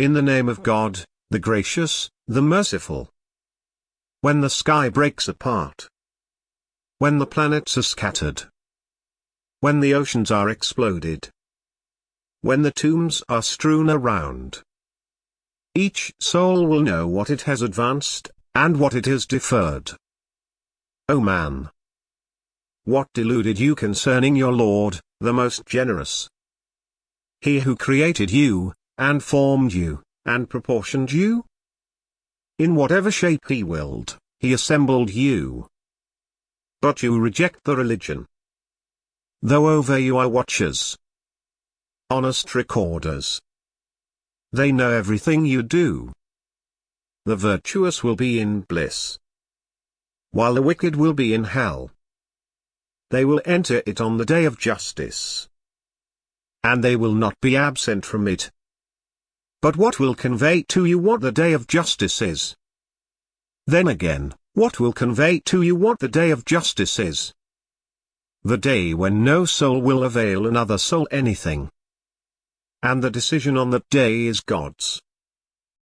In the name of God, the Gracious, the Merciful. When the sky breaks apart. When the planets are scattered. When the oceans are exploded. When the tombs are strewn around. Each soul will know what it has advanced, and what it has deferred. O man! What deluded you concerning your Lord, the most generous? He who created you, and formed you, and proportioned you? In whatever shape he willed, he assembled you. But you reject the religion. Though over you are watchers, honest recorders. They know everything you do. The virtuous will be in bliss, while the wicked will be in hell. They will enter it on the day of justice, and they will not be absent from it. But what will convey to you what the day of justice is? Then again, what will convey to you what the day of justice is? The day when no soul will avail another soul anything. And the decision on that day is God's.